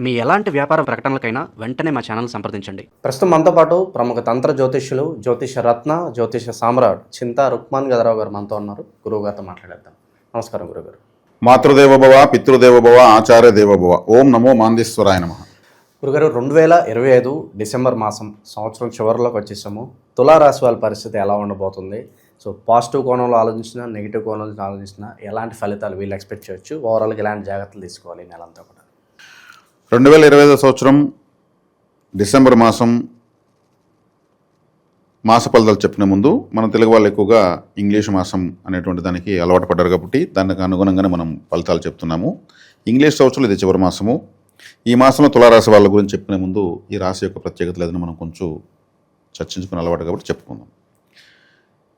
మీ ఎలాంటి వ్యాపార ప్రకటనలకైనా వెంటనే మా ఛానల్ సంప్రదించండి. ప్రస్తుతం మనతో పాటు ప్రముఖ తంత్ర జ్యోతిష్యులు, జ్యోతిష రత్న, జ్యోతిష సామ్రాట్ చింతా రుక్మాన్ గదరావు గారు మనతో ఉన్నారు. గురువు గారితో మాట్లాడేద్దాం. నమస్కారం గురుగారు. మాతృదేవోభవ, పితృదేవోభవ, ఆచార్య దేవోభవ. ఓం నమో మాందేశ్వరాయ నమః. గురుగారు, 2025 డిసెంబర్ మాసం, సంవత్సరం చివరిలోకి వచ్చేసాము. తులారాశి వాళ్ళ పరిస్థితి ఎలా ఉండబోతుంది? సో పాజిటివ్ కోణంలో ఆలోచించినా, నెగిటివ్ కోణంలో ఆలోచించినా ఎలాంటి ఫలితాలు వీళ్ళు ఎక్స్పెక్ట్ చేయొచ్చు? ఓవరాల్గా ఎలాంటి జాగ్రత్తలు తీసుకోవాలి నెలంతా కూడా? 2025 సంవత్సరం డిసెంబర్ మాసం మాస ఫలితాలు చెప్పిన ముందు మన తెలుగు వాళ్ళు ఎక్కువగా ఇంగ్లీష్ మాసం అనేటువంటి దానికి అలవాటు పడ్డారు కాబట్టి దానికి అనుగుణంగానే మనం ఫలితాలు చెప్తున్నాము. ఇంగ్లీష్ సంవత్సరం ఇది చివరి మాసము. ఈ మాసంలో తులారాశి వాళ్ళ గురించి చెప్పిన ముందు ఈ రాశి యొక్క ప్రత్యేకత లేదని మనం కొంచెం చర్చించుకుని అలవాటు కాబట్టి చెప్పుకుందాం.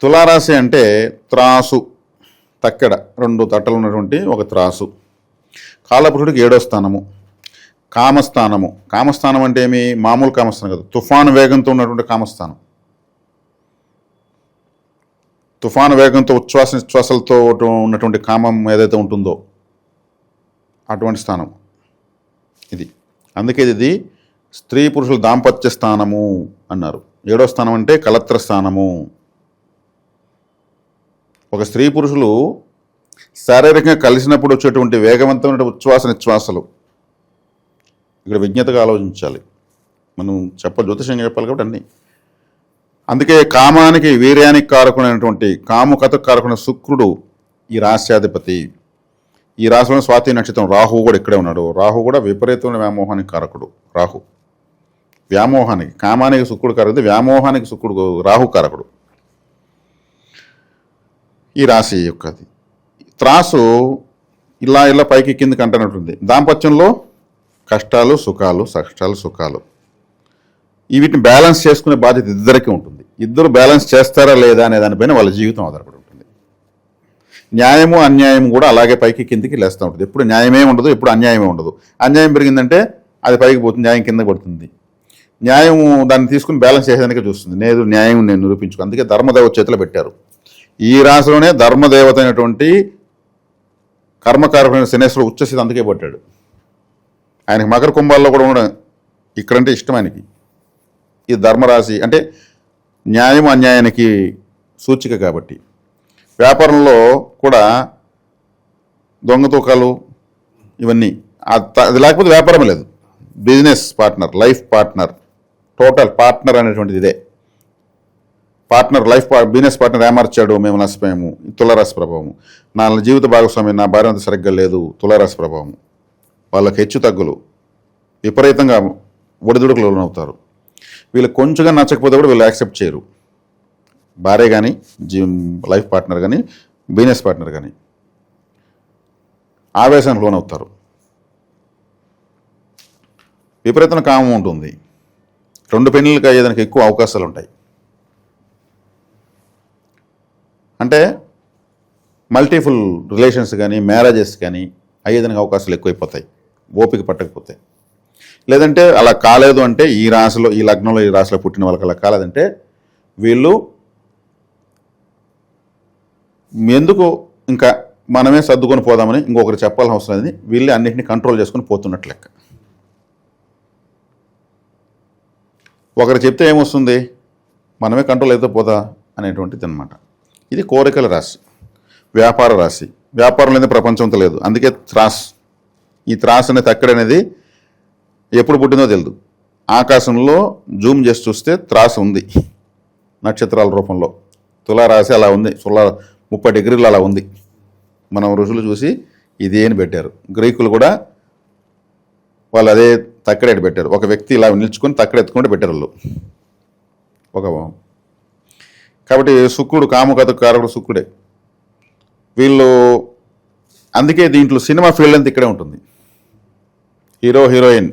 తులారాశి అంటే త్రాసు, తక్కెడ, 2 తట్టలు ఉన్నటువంటి ఒక త్రాసు. కాలపురుషుడికి 7వ స్థానము. కామస్థానము. కామస్థానం అంటే ఏమి? మామూలు కామస్థానం కాదు, తుఫాను వేగంతో ఉన్నటువంటి కామస్థానం. తుఫాను వేగంతో ఉచ్ఛ్వాస నిశ్వాసాలతో ఉన్నటువంటి కామం ఏదైతే ఉంటుందో అటువంటి స్థానం ఇది. అందుకే ఇది స్త్రీ పురుషుల దాంపత్య స్థానము అన్నారు. 7వ స్థానం అంటే కలత్ర స్థానము. ఒక స్త్రీ పురుషులు శారీరకంగా కలిసినప్పుడు వచ్చేటువంటి వేగవంతమైన ఉచ్ఛ్వాస నిశ్వాసాలు. ఇక్కడ విజ్ఞతగా ఆలోచించాలి. మనం జ్యోతిషంగా చెప్పాలి కాబట్టి అన్నీ. అందుకే కామానికి, వీర్యానికి కారకుడైనటువంటి, కాముకతకు కారకుడైన శుక్రుడు ఈ రాశ్యాధిపతి. ఈ రాశిలో స్వాతి నక్షత్రం, రాహు కూడా ఇక్కడే ఉన్నాడు. రాహు కూడా విపరీతమైన వ్యామోహానికి కారకుడు. రాహు వ్యామోహానికి, కామానికి శుక్రుడు కారకుడు, వ్యామోహానికి శుక్రుడు రాహు కారకుడు. ఈ రాశి యొక్కది త్రాసు ఇలా ఇలా పైకి కిందకి అంటున్నట్టుంది. దాంపత్యంలో కష్టాలు సుఖాలు, కష్టాలు సుఖాలు, వీటిని బ్యాలెన్స్ చేసుకునే బాధ్యత ఇద్దరికీ ఉంటుంది. ఇద్దరు బ్యాలెన్స్ చేస్తారా లేదా అనే దానిపైన వాళ్ళ జీవితం ఆధారపడి ఉంటుంది. న్యాయము అన్యాయం కూడా అలాగే పైకి కిందికి లేస్తూ ఉంటుంది. ఎప్పుడు న్యాయమే ఉండదు, ఎప్పుడు అన్యాయమే ఉండదు. అన్యాయం పెరిగిందంటే అది పైకి పోతుంది, న్యాయం కింద పడుతుంది. న్యాయం దాన్ని తీసుకుని బ్యాలెన్స్ చేసేదానికే చూస్తుంది. న్యాయం నేను నిరూపించుకో. అందుకే ధర్మదేవత చేతిలో పెట్టారు. ఈ రాశిలోనే ధర్మదేవత అయినటువంటి కర్మకారకుడైన శనేశ్వరుడు ఉచ్చస్థితి అందుకే పట్టాడు. ఆయనకి మకర కుంభాల్లో కూడా ఉండడం ఇక్కడంటే ఇష్టం ఆయనకి. ఈ ధర్మరాశి అంటే న్యాయం అన్యాయానికి సూచిక కాబట్టి. వ్యాపారంలో కూడా దొంగ తూకాలు ఇవన్నీ అది లేకపోతే వ్యాపారం లేదు. Business partner, life partner, total partner అనేటువంటిది ఇదే. పార్ట్నర్, లైఫ్ బిజినెస్ పార్ట్నర్ ఏమార్చాడు, మేము నష్టపోయాము. తులారాశి ప్రభావము. నా జీవిత భాగస్వామి, నా భార్య అంత సరిగ్గా లేదు, తులారాశి ప్రభావము. వాళ్ళకి హెచ్చు తగ్గులు, విపరీతంగా ఒడిదుడుకులు లోనవుతారు. వీళ్ళు కొంచెంగా నచ్చకపోతే కూడా వీళ్ళు యాక్సెప్ట్ చేయరు. భార్య కానీ, లైఫ్ పార్ట్నర్ కానీ, బిజినెస్ పార్ట్నర్ కానీ ఆవేశానికి లోనవుతారు. విపరీతమైన కామం ఉంటుంది. 2 పెళ్ళిళ్ళకి అయ్యేదానికి ఎక్కువ అవకాశాలు ఉంటాయి. అంటే మల్టిపుల్ రిలేషన్స్ కానీ, మ్యారేజెస్ కానీ అయ్యేదానికి అవకాశాలు ఎక్కువైపోతాయి ఓపిక పట్టకపోతే. లేదంటే అలా కాలేదు అంటే, ఈ రాశిలో, ఈ లగ్నంలో, ఈ రాశిలో పుట్టిన వాళ్ళకి అలా కాలేదంటే వీళ్ళు ఎందుకు ఇంకా మనమే సర్దుకొని పోదామని ఇంకొకరు చెప్పాల్సిన అవసరం లేదు. వీళ్ళే అన్నింటినీ కంట్రోల్ చేసుకొని పోతున్నట్లు లెక్క. ఒకరు చెప్తే ఏమొస్తుంది, మనమే కంట్రోల్ అయితే పోదా అనేటువంటిది అన్నమాట. ఇది కోరికల రాశి, వ్యాపార రాశి. వ్యాపారం అనేది ప్రపంచంతో లేదు. అందుకే త్రాస్. ఈ త్రాస్ అనే తక్కడి అనేది ఎప్పుడు పుట్టిందో తెలియదు. ఆకాశంలో జూమ్ చేసి చూస్తే త్రాసు ఉంది నక్షత్రాల రూపంలో. తులారాశి అలా ఉంది, 30 డిగ్రీలు అలా ఉంది. మనం ఋషులు చూసి ఇది అని పెట్టారు. గ్రీకులు కూడా వాళ్ళు అదే తక్కడేటి పెట్టారు. ఒక వ్యక్తి ఇలా నిల్చుకొని తక్కడెత్తుకుంటే పెట్టారు వాళ్ళు. కాబట్టి శుక్రుడు, కాముకతకు కారకుడు శుక్రుడే. వీళ్ళు అందుకే దీంట్లో సినిమా ఫీల్డ్ అంతా ఇక్కడే ఉంటుంది. హీరో హీరోయిన్,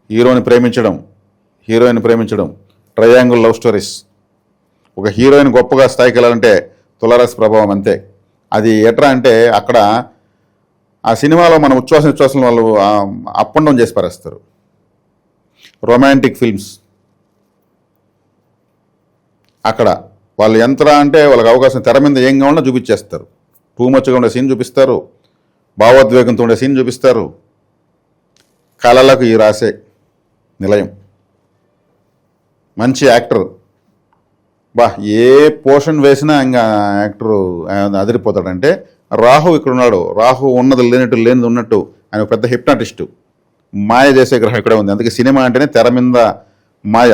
హీరోని ప్రేమించడం, హీరోయిన్ ప్రేమించడం, ట్రయాంగిల్ లవ్ స్టోరీస్. ఒక హీరోయిన్ గొప్పగా స్థాయికి వెళ్ళాలంటే తులారాశి ప్రభావం అంతే. అది ఎట్రా అంటే అక్కడ ఆ సినిమాలో మన ఉచ్ఛ్వాసం వాళ్ళు అప్ అండ్ డౌన్ చేసి పారేస్తారు. రొమాంటిక్ ఫిల్మ్స్ అక్కడ వాళ్ళు ఎంత అంటే వాళ్ళకి అవకాశం తెర మీద ఏం కావాలన్నా చూపించేస్తారు. టూ మచ్గా ఉండే సీన్ చూపిస్తారు, భావోద్వేగంతో ఉండే సీన్ చూపిస్తారు. కళలకు ఈ రాసే నిలయం. మంచి యాక్టర్, బా ఏ పోర్షన్ వేసినా ఇంకా యాక్టరు అదిరిపోతాడంటే రాహు ఇక్కడ ఉన్నాడు. రాహు ఉన్నది లేనట్టు, లేనిది ఉన్నట్టు. ఆయన ఒక పెద్ద హిప్నాటిస్టు, మాయ చేసే గ్రహం ఇక్కడే ఉంది. అందుకే సినిమా అంటేనే తెర మీద మాయ.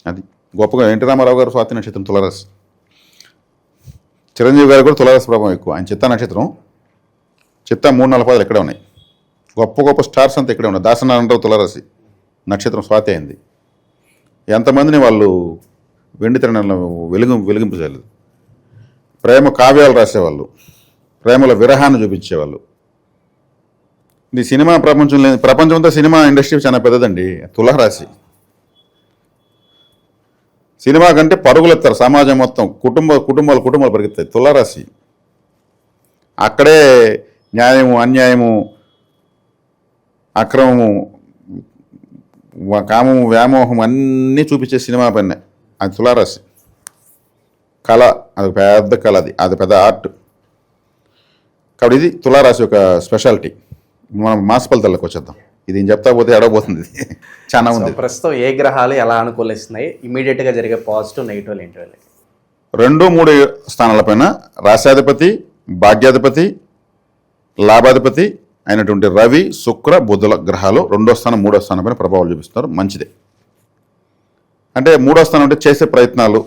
అది గొప్పగా. ఎన్టీ రామారావు గారు స్వాతి నక్షత్రం తులారాశి, చిరంజీవి గారు కూడా తులారాశి ప్రభావం ఎక్కువ. ఆయన చిత్తా నక్షత్రం, చిత్తా 3-4 ఇక్కడే ఉన్నాయి. గొప్ప గొప్ప స్టార్స్ అంతా ఇక్కడే ఉన్నాయి. దాసనారాయణరావు తులారాశి నక్షత్రం స్వాతి అయింది. ఎంతమందిని వాళ్ళు వెండి తిరణంలో వెలిగింపజేయలేదు. ప్రేమ కావ్యాలు రాసేవాళ్ళు, ప్రేమల విరహాన్ని చూపించేవాళ్ళు. ఇది సినిమా ప్రపంచం లేదు. ప్రపంచంతో సినిమా ఇండస్ట్రీ చాలా పెద్దదండి. తులారాశి సినిమా కంటే పరుగులెత్తారు సమాజం మొత్తం. కుటుంబాలు పరిగెత్తాయి. తులారాశి అక్కడే న్యాయము, అన్యాయము, అక్రమము, కామము, వ్యామోహం అన్నీ చూపించే సినిమా పైన. అది తులారాశి కళ. అది పెద్ద కళ, అది పెద్ద ఆర్ట్. కాబట్టి ఇది తులారాశి యొక్క స్పెషాలిటీ. మనం మాస ఫలితాలకు వచ్చేద్దాం. ఇది నేను చెప్తా పోతే అడగబోతుంది, చాలా ఉంది. ప్రస్తుతం ఏ గ్రహాలు ఎలా అనుకూలిస్తున్నాయి, ఇమీడియట్గా జరిగే పాజిటివ్ నెగిటివ్ ఏంటి? 2-3 స్థానాలపైన రాశాధిపతి, భాగ్యాధిపతి, లాభాధిపతి అయినటువంటి రవి, శుక్ర, బుధుల గ్రహాలు 2వ స్థానం, 3వ స్థానం పైన ప్రభావాలు చూపిస్తున్నారు. మంచిదే. అంటే 3వ స్థానం అంటే చేసే ప్రయత్నాలు,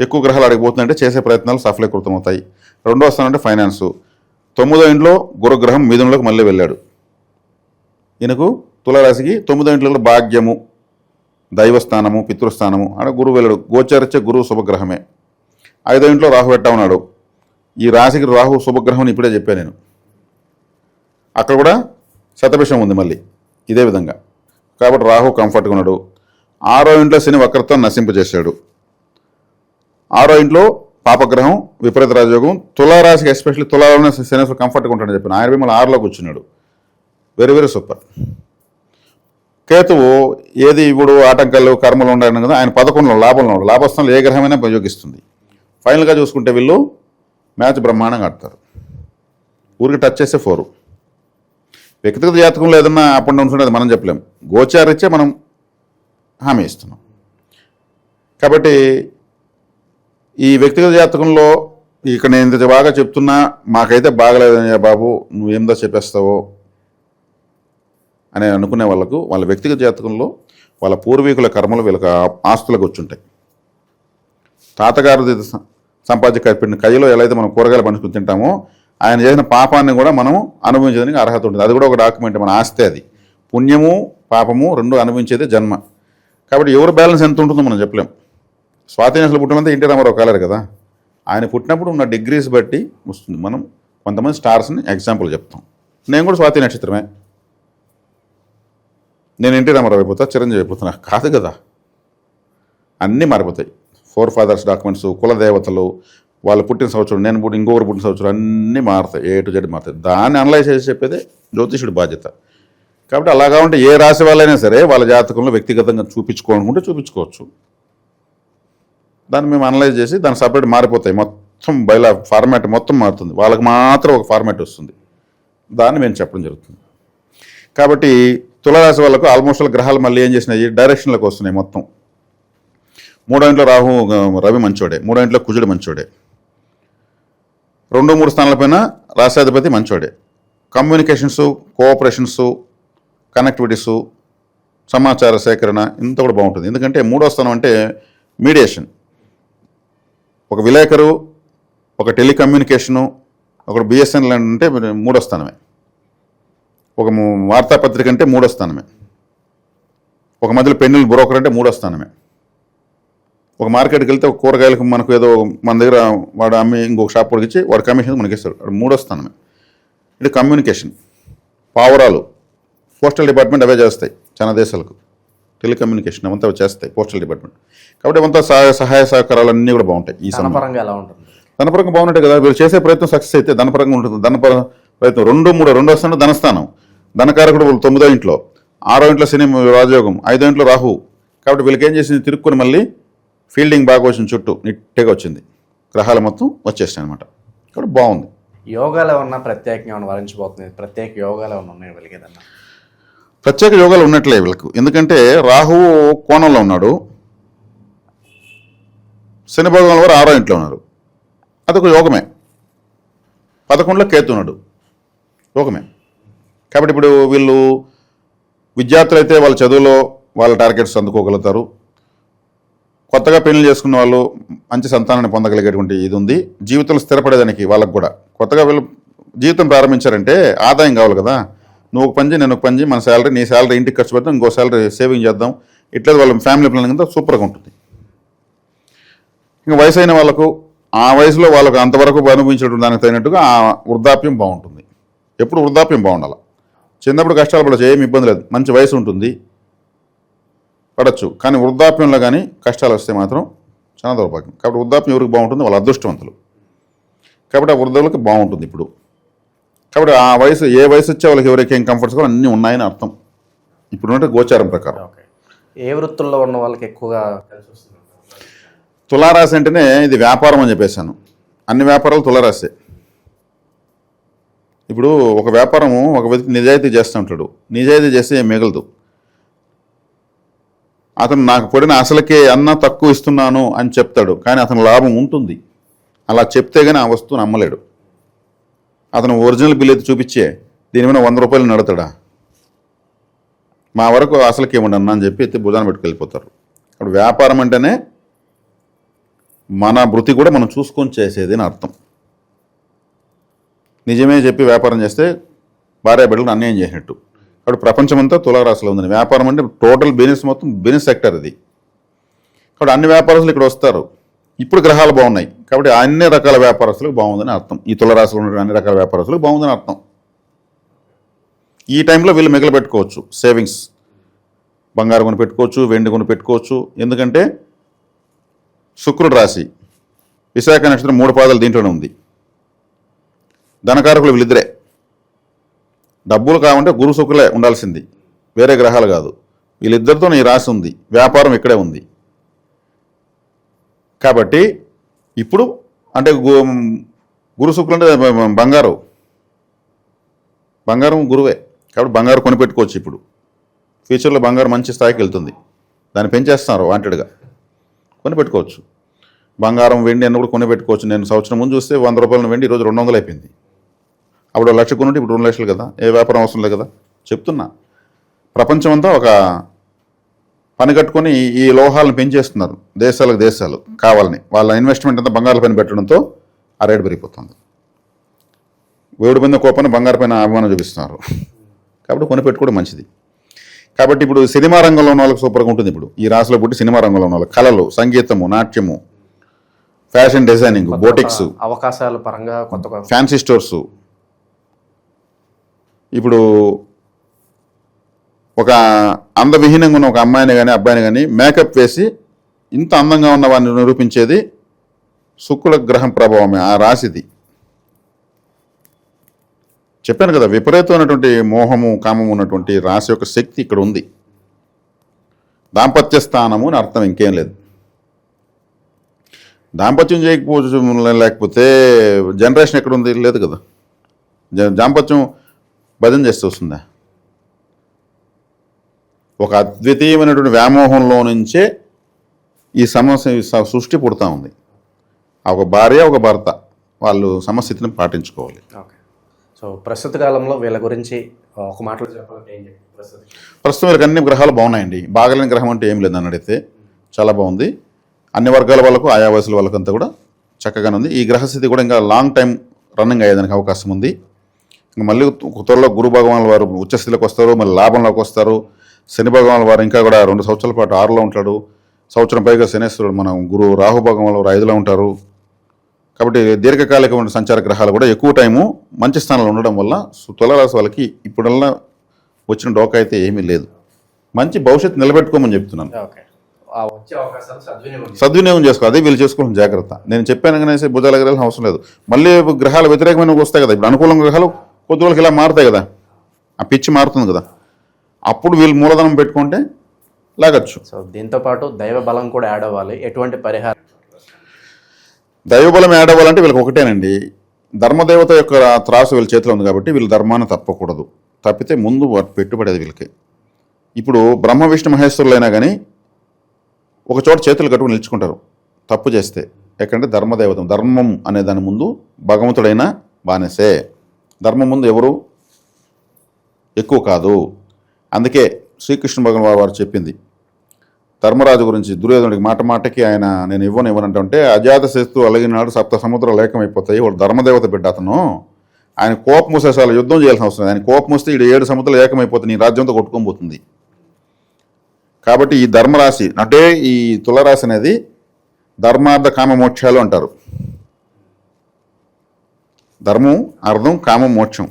ఎక్కువ గ్రహాలు అడిగిపోతుందంటే చేసే ప్రయత్నాలు సఫలీకృతం అవుతాయి. 2వ స్థానం అంటే ఫైనాన్సు. 9వ ఇంట్లో గురుగ్రహం మిథునంలోకి మళ్ళీ వెళ్ళాడు. ఈయనకు తులారాశికి 9వ ఇంట్లో కూడా భాగ్యము, దైవస్థానము, పితృస్థానము అక్కడ గురువు వెళ్ళాడు. గోచరిచ్చే గురువు శుభగ్రహమే. 5వ ఇంట్లో రాహు పెట్టా ఉన్నాడు. ఈ రాశికి రాహు శుభగ్రహం అని ఇప్పుడే చెప్పాను నేను. అక్కడ కూడా శతభిషం ఉంది మళ్ళీ ఇదే విధంగా. కాబట్టి రాహు కంఫర్ట్గా ఉన్నాడు. 6వ ఇంట్లో శని వక్రత్వం నశింపజేశాడు. 6వ ఇంట్లో పాపగ్రహం, విపరీత రాజయోగం. తులారాశికి ఎస్పెషల్లీ తులాలోనే శనేశ్వరు కంఫర్ట్గా ఉంటాడని చెప్పాను. ఆయన మళ్ళీ 6లో కూర్చున్నాడు. Very very super. కేతువు ఏది ఇప్పుడు ఆటంకాలు, కర్మలు ఉండాలని కదా, ఆయన 11లో లాభంలో ఉన్నాడు. లాభస్థానంలో ఏ గ్రహమైనా ఉపయోగిస్తుంది. ఫైనల్గా చూసుకుంటే వీళ్ళు మ్యాచ్ బ్రహ్మాండంగా ఆడతారు. ఊరికి టచ్ చేస్తే 4. వ్యక్తిగత జాతకంలో ఏదన్నా అప్ అండ్ డౌన్స్ ఉంటే అది మనం చెప్పలేం. గోచారిచ్చే మనం హామీ ఇస్తున్నాం. కాబట్టి ఈ వ్యక్తిగత జాతకంలో ఇక్కడ నేను ఇంత బాగా చెప్తున్నా, మాకైతే బాగలేదయ్యా బాబు, నువ్వేందో చెప్పేస్తావో అని అనుకునే వాళ్ళకు వాళ్ళ వ్యక్తిగత జాతకంలో వాళ్ళ పూర్వీకుల కర్మలు వీళ్ళకి ఆస్తులకు వచ్చుంటాయి. తాతగారు సంపాదించి కప్పిన కయ్యలో ఎలా అయితే మనం కూరగాయలు పంచుకుని తింటామో, ఆయన చేసిన పాపాన్ని కూడా మనం అనుభవించడానికి అర్హత ఉంటుంది. అది కూడా ఒక డాక్యుమెంట్, మన ఆస్తే. అది పుణ్యము పాపము 2 అనుభవించేదే జన్మ. కాబట్టి ఎవరు బ్యాలెన్స్ ఎంత ఉంటుందో మనం చెప్పలేం. స్వాతి నక్షత్రం పుట్టినంతా ఎన్టీ రామారావు కాలేరు కదా. ఆయన పుట్టినప్పుడు ఉన్న డిగ్రీస్ బట్టి వస్తుంది. మనం కొంతమంది స్టార్స్ని ఎగ్జాంపుల్ చెప్తాం. నేను కూడా స్వాతి నక్షత్రమే. నేను ఎన్టీ రామారావు అయిపోతా, చిరంజీవి అయిపోతున్నా కాదు కదా. అన్నీ మారిపోతాయి. 4 ఫాదర్స్ డాక్యుమెంట్స్, కులదేవతలు, వాళ్ళు పుట్టిన సంవత్సరం, నేను ఇంకొకరు పుట్టిన సంవత్సరం అన్నీ మారుతాయి. A to Z మారుతాయి. దాన్ని అనలైజ్ చేసి చెప్పేదే జ్యోతిషుడి బాధ్యత. కాబట్టి అలాగా ఉంటే ఏ రాశి వాళ్ళైనా సరే వాళ్ళ జాతకంలో వ్యక్తిగతంగా చూపించుకోవాలనుకుంటే చూపించుకోవచ్చు. దాన్ని మేము అనలైజ్ చేసి దాన్ని సపరేట్ మారిపోతాయి. మొత్తం బయలా ఫార్మాట్ మొత్తం మారుతుంది. వాళ్ళకి మాత్రం ఒక ఫార్మాట్ వస్తుంది. దాన్ని మేము చెప్పడం జరుగుతుంది. కాబట్టి తులారాశి వాళ్ళకు ఆల్మోస్ట్ గ్రహాలు మళ్ళీ ఏం చేసినాయి, డైరెక్షన్లకు వస్తున్నాయి మొత్తం. 3వ ఇంట్లో రవి మంచోడే, 3వ ఇంట్లో కుజుడు మంచోడే. 2-3 స్థానాలపైన రాష్ట్రాధిపతి మంచోడే. కమ్యూనికేషన్స్, కోఆపరేషన్స్, కనెక్టివిటీసు, సమాచార సేకరణ ఇంత కూడా బాగుంటుంది. ఎందుకంటే 3వ స్థానం అంటే మీడియేషన్. ఒక విలేకరు, ఒక టెలికమ్యూనికేషను, ఒక బిఎస్ఎన్ఎల్ అంటే 3వ స్థానమే. ఒక వార్తాపత్రిక అంటే 3వ స్థానమే. ఒక మధ్యలో పెన్నుల బ్రోకర్ అంటే 3వ స్థానమే. ఒక మార్కెట్కి వెళ్తే ఒక కూరగాయలకు మనకు ఏదో మన దగ్గర వాడు అమ్మి ఇంకొక షాప్ పొడిగించి వాడు కమిషన్ మనకి ఇస్తాడు. 3వ స్థానమే. ఇది కమ్యూనికేషన్. పావురాలు, పోస్టల్ డిపార్ట్మెంట్ అవే చేస్తాయి చాలా దేశాలకు. టెలికమ్యూనికేషన్ అవంతా చేస్తాయి పోస్టల్ డిపార్ట్మెంట్. కాబట్టి అవంతా సహాయ సహకారాలు అన్నీ కూడా బాగుంటాయి. ఈ ధనపరంగా ఎలా ఉంటుంది? ధనపరంగా బాగుంటాయి కదా. వీళ్ళు చేసే ప్రయత్నం సక్సెస్ అయితే ధనపరంగా ఉంటుంది. ప్రయత్నం 2-3 స్థానం ధనస్థానం. ధనకారకుడు 9వ ఇంట్లో, 6వ ఇంట్లో శని రాజయోగం, 5వ ఇంట్లో రాహు. కాబట్టి వీళ్ళకి ఏం చేసింది, తిరుక్కొని మళ్ళీ ఫీల్డింగ్ బాగా వచ్చింది, చుట్టూ నిట్టగా వచ్చింది, గ్రహాలు మొత్తం వచ్చేస్తాయి అనమాట. కాబట్టి బాగుంది. యోగాలు ఏమన్నా ప్రత్యేకంగా ఏమన్నా వరించబోతుంది, ప్రత్యేక యోగాలు ఏమన్నా ఉన్నాయి వీళ్ళకి ఏదన్నా? ప్రత్యేక యోగాలు ఉన్నట్లే వీళ్ళకు. ఎందుకంటే రాహువు కోణంలో ఉన్నాడు, శని భగవాన్ వారు 6వ ఇంట్లో ఉన్నారు, అదొక యోగమే. 11లో కేతు ఉన్నాడు, యోగమే. కాబట్టి ఇప్పుడు వీళ్ళు విద్యార్థులు అయితే వాళ్ళ చదువులో వాళ్ళ టార్గెట్స్ అందుకోగలుగుతారు. కొత్తగా పెళ్లి చేసుకున్న వాళ్ళు మంచి సంతానాన్ని పొందగలిగేటువంటి ఇది ఉంది. జీవితంలో స్థిరపడేదానికి వాళ్ళకు కూడా కొత్తగా వీళ్ళు జీవితం ప్రారంభించారంటే ఆదాయం కావాలి కదా. నువ్వు ఒక పని, నేను ఒక పని, మన శాలరీ, నీ శాలరీ ఇంటికి ఖర్చు పెడతాం, ఇంకో శాలరీ సేవింగ్ చేద్దాం, ఇట్లా వాళ్ళ ఫ్యామిలీ ప్లానింగ్ అంతా సూపర్గా ఉంటుంది. ఇంకా వయసు అయిన వాళ్ళకు ఆ వయసులో వాళ్ళకు అంతవరకు అనుభవించడం దానికి తగినట్టుగా ఆ వృద్ధాప్యం బాగుంటుంది. ఎప్పుడు వృద్ధాప్యం బాగుండాలి. చిన్నప్పుడు కష్టాలు పడచ్చు, ఏమి ఇబ్బంది లేదు, మంచి వయసు ఉంటుంది, పడచ్చు. కానీ వృద్ధాప్యంలో కానీ కష్టాలు వస్తే మాత్రం చాలా దౌర్భాగ్యం. కాబట్టి వృద్ధాప్యం ఎవరికి బాగుంటుంది? వాళ్ళ అదృష్టవంతులు. కాబట్టి ఆ వృద్ధులకు బాగుంటుంది ఇప్పుడు. కాబట్టి ఆ వయసు, ఏ వయసు వచ్చే వాళ్ళకి ఎవరికి ఏం కంఫర్ట్స్ కూడా అన్నీ ఉన్నాయని అర్థం ఇప్పుడున్నట్టు గోచారం ప్రకారం. ఓకే. ఏ వృత్తుల్లో ఉన్న వాళ్ళకి ఎక్కువగా కలిసి వస్తుంది? తులారాశి అంటేనే ఇది వ్యాపారం అని చెప్పేశాను. అన్ని వ్యాపారాలు తులారాశే. ఇప్పుడు ఒక వ్యాపారము ఒక వ్యక్తి నిజాయితీ చేస్తూ ఉంటాడు, నిజాయితీ చేస్తే ఏం మిగలదు. అతను నాకు పడిన అసలుకే అన్న తక్కువ ఇస్తున్నాను అని చెప్తాడు, కానీ అతను లాభం ఉంటుంది. అలా చెప్తే కానీ ఆ వస్తువుని అమ్మలేడు. అతను ఒరిజినల్ బిల్ అయితే చూపించే దీని మీద 100 రూపాయలు నడుతాడా? మా వరకు అసలుకి ఏమండి అన్న అని చెప్పి అయితే భుజాన్ని పెట్టుకెళ్ళిపోతారు. అప్పుడు వ్యాపారం అంటేనే మన వృత్తి కూడా మనం చూసుకొని చేసేది అని అర్థం. నిజమే చెప్పి వ్యాపారం చేస్తే భార్య బిడ్డలను అన్యాయం చేసినట్టు. కాబట్టి ప్రపంచమంతా తులారాశిలో ఉందని. వ్యాపారం అంటే టోటల్ బిజినెస్, మొత్తం బిజినెస్ సెక్టర్ ఇది. కాబట్టి అన్ని వ్యాపారస్తులు ఇక్కడ వస్తారు. ఇప్పుడు గ్రహాలు బాగున్నాయి కాబట్టి అన్ని రకాల వ్యాపారస్తులకు బాగుందని అర్థం. ఈ తులారాశిలో ఉన్న అన్ని రకాల వ్యాపారస్తులకు బాగుందని అర్థం. ఈ టైంలో వీళ్ళు మిగిలి పెట్టుకోవచ్చు, సేవింగ్స్, బంగారు కొని పెట్టుకోవచ్చు, వెండి కొని పెట్టుకోవచ్చు. ఎందుకంటే శుక్రుడు రాశి, విశాఖ నక్షత్రం 3 పాదాలు దీంట్లోనే ఉంది. ధనకారకులు వీళ్ళిద్దరే. డబ్బులు కావాలంటే గురు శుక్రులే ఉండాల్సింది, వేరే గ్రహాలు కాదు. వీళ్ళిద్దరితో ఈ రాశి ఉంది, వ్యాపారం ఇక్కడే ఉంది. కాబట్టి ఇప్పుడు అంటే గురు శుక్రులు అంటే బంగారం గురువే. కాబట్టి బంగారం కొనిపెట్టుకోవచ్చు. ఇప్పుడు ఫ్యూచర్లో బంగారం మంచి స్థాయికి వెళ్తుంది, దాన్ని పెంచేస్తున్నారు వాంటెడ్గా. కొనిపెట్టుకోవచ్చు. బంగారం, వెండి అన్న కూడా కొనిపెట్టుకోవచ్చు. నేను సంవత్సరం ముందు చూస్తే 100 రూపాయల వెండి ఈరోజు 200 అయిపోయింది. అప్పుడు 1 లక్ష కొనుంటే ఇప్పుడు 2 లక్షలు కదా. ఏ వ్యాపారం అవసరం లేదు కదా. చెప్తున్నా, ప్రపంచమంతా ఒక పని కట్టుకొని ఈ లోహాలను పెంచేస్తున్నారు దేశాలకు దేశాలు కావాలని. వాళ్ళ ఇన్వెస్ట్మెంట్ అంతా బంగారం పైన పెట్టడంతో ఆ రేటు పెరిగిపోతుంది. వేడి పైన కోపాన్ని బంగారు పైన అభిమానం చూపిస్తున్నారు. కాబట్టి కొనిపెట్టుకోవడం మంచిది. కాబట్టి ఇప్పుడు సినిమా రంగంలో ఉన్న వాళ్ళకి సూపర్గా ఉంటుంది. ఇప్పుడు ఈ రాశిలో పుట్టి సినిమా రంగంలో ఉన్న వాళ్ళకి కళలు, సంగీతము, నాట్యము, ఫ్యాషన్ డిజైనింగ్, బోటిక్స్, అవకాశాల పరంగా కొత్త ఫ్యాన్సీ స్టోర్సు. ఇప్పుడు ఒక అందవిహీనంగా ఉన్న ఒక అమ్మాయిని కానీ అబ్బాయిని కానీ మేకప్ వేసి ఇంత అందంగా ఉన్న వాడిని నిరూపించేది శుక్రుల గ్రహం ప్రభావమే, ఆ రాశిది. చెప్పాను కదా, విపరీతమైనటువంటి మోహము, కామము ఉన్నటువంటి రాశి యొక్క శక్తి ఇక్కడ ఉంది. దాంపత్య స్థానము అని అర్థం, ఇంకేం లేదు. దాంపత్యం లేకపోతే జనరేషన్ ఎక్కడ ఉంది? లేదు కదా. దాంపత్యం భజన చేస్తూ వస్తుందా? ఒక అద్వితీయమైనటువంటి వ్యామోహంలో నుంచే ఈ సమస్య సృష్టి పుడతా ఉంది. ఒక భార్య, ఒక భర్త వాళ్ళు సమస్థితిని పాటించుకోవాలి. ఓకే. సో ప్రస్తుత కాలంలో వీళ్ళ గురించి ఒక మాటలో చెప్పాలంటే ఏం చెప్తారు? ప్రస్తుతం వీళ్ళకి అన్ని గ్రహాలు బాగున్నాయండి. బాగలేని గ్రహం అంటే ఏం లేదు నన్ను అడిగితే. చాలా బాగుంది. అన్ని వర్గాల వాళ్ళకు, ఆయా వయసుల వాళ్ళకంతా కూడా చక్కగానే ఉంది. ఈ గ్రహస్థితి కూడా ఇంకా లాంగ్ టైం రన్నింగ్ అయ్యేదానికి అవకాశం ఉంది. ఇంకా మళ్ళీ త్వరలో గురు భగవాన్ వారు ఉచ్చస్థితిలోకి వస్తారు, మళ్ళీ లాభంలోకి వస్తారు. శని భగవాన్ వారు ఇంకా కూడా 2 సంవత్సరాల పాటు 6లో ఉంటాడు. సంవత్సరం పైగా శనేశ్వరుడు మన గురు రాహు భగవాన్ వారు 5లో ఉంటారు. కాబట్టి దీర్ఘకాలికమైన సంచార గ్రహాలు కూడా ఎక్కువ టైము మంచి స్థానంలో ఉండడం వల్ల తులారాశి వాళ్ళకి ఇప్పుడల్లా వచ్చిన డోకా అయితే ఏమీ లేదు. మంచి భవిష్యత్తు నిలబెట్టుకోమని చెప్తున్నాను. సద్వినియోగం చేసుకో, అదే వీళ్ళు చేసుకోవడం జాగ్రత్త. నేను చెప్పాను కానీ భుజాల గ్రహాలు అవసరం లేదు. మళ్ళీ గ్రహాలు వ్యతిరేకమైన వస్తాయి కదా. ఇప్పుడు అనుకూలంగా గ్రహాలు కొద్ది రోజులకి ఇలా మారుతాయి కదా, ఆ పిచ్చి మారుతుంది కదా, అప్పుడు వీళ్ళు మూలధనం పెట్టుకుంటే లాగచ్చు. సో దీంతో పాటు దైవ బలం కూడా యాడ్ అవ్వాలి. ఎటువంటి పరిహారం? దైవబలం యాడ్ అవ్వాలంటే వీళ్ళకి ఒకటేనండి, ధర్మదేవత యొక్క త్రాసు వీళ్ళ చేతిలో ఉంది కాబట్టి వీళ్ళు ధర్మాన్ని తప్పకూడదు. తప్పితే ముందు పెట్టుబడేది వీళ్ళకి. ఇప్పుడు బ్రహ్మ విష్ణు మహేశ్వరులైనా కానీ ఒక చోట చేతులు కట్టుకుని నిలుచుకుంటారు తప్పు చేస్తే. ఎక్కడంటే ధర్మదేవత, ధర్మం అనే దాని ముందు భగవంతుడైన బానిసే. ధర్మం ముందు ఎవరు ఎక్కువ కాదు. అందుకే శ్రీకృష్ణ భగవాన్ వారు చెప్పింది ధర్మరాజు గురించి, దుర్యోధనుడికి మాట మాటకి ఆయన నేను ఇవ్వనంటే అజాత శత్రు అలిగినాడు సప్త సముద్రాలు ఏకమైపోతాయి. వాడు ధర్మదేవత బిడ్డ అతను. ఆయన కోపం మూసే అసలు యుద్ధం చేయాల్సిన అవసరం లేదు. ఆయన కోపం వస్తే ఈ 7 సముద్రాలు ఏకమైపోతుంది, నీ రాజ్యంతో కొట్టుకోబోతుంది. కాబట్టి ఈ ధర్మరాశి అంటే ఈ తులరాశి అనేది ధర్మార్థ కామ మోక్షాలు అంటారు. ధర్మం, అర్థం, కామం, మోక్షం.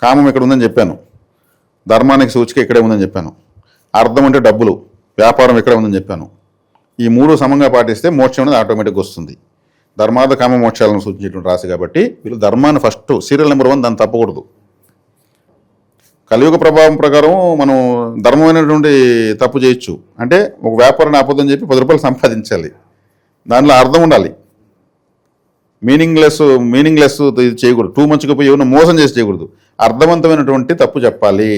కామం ఇక్కడ ఉందని చెప్పాను, ధర్మానికి సూచిక ఇక్కడే ఉందని చెప్పాను. అర్థం అంటే డబ్బులు, వ్యాపారం ఇక్కడే ఉందని చెప్పాను. ఈ 3 సమంగా పాటిస్తే మోక్షం అనేది ఆటోమేటిక్గా వస్తుంది. ధర్మార్థ కామ మోక్షాలను సూచించేటువంటి రాశి కాబట్టి వీళ్ళు ధర్మాన్ని ఫస్ట్ సీరియల్ నెంబర్ 1 దాన్ని తప్పకూడదు. కలియుగ ప్రభావం ప్రకారం మనం ధర్మమైనటువంటి తప్పు చేయొచ్చు. అంటే ఒక వ్యాపారాన్ని ఆపొద్దని చెప్పి 10 రూపాయలు సంపాదించాలి. దానిలో అర్థం ఉండాలి. మీనింగ్లెస్ ఇది చేయకూడదు. టూ మచ్గా పోయి ఎవరిని మోసం చేసి చేయకూడదు. అర్థవంతమైనటువంటి తప్పు చెప్పాలి,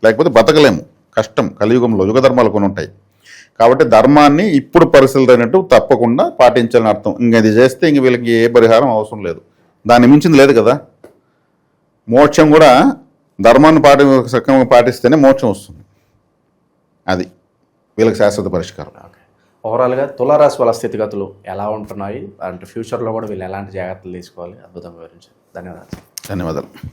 లేకపోతే బతకలేము. కష్టం. కలియుగంలో యుగ ధర్మాలు కొన్ని ఉంటాయి. కాబట్టి ధర్మాన్ని ఇప్పుడు పరిశీలనట్టు తప్పకుండా పాటించాలని అర్థం. ఇంక ఇది చేస్తే ఇంక వీళ్ళకి ఏ పరిహారం అవసరం లేదు. దాన్ని మించింది లేదు కదా. మోక్షం కూడా ధర్మాన్ని సక్రమంగా పాటిస్తేనే మోక్షం వస్తుంది. అది వీళ్ళకి శాశ్వత పరిష్కారం. ఓవరాల్గా తులారాశి వాళ్ళ స్థితిగతులు ఎలా ఉంటున్నాయి అంటే ఫ్యూచర్లో కూడా వీళ్ళు ఎలాంటి జాగ్రత్తలు తీసుకోవాలి అద్భుతంగా వివరించారు. ధన్యవాదాలు. ధన్యవాదాలు.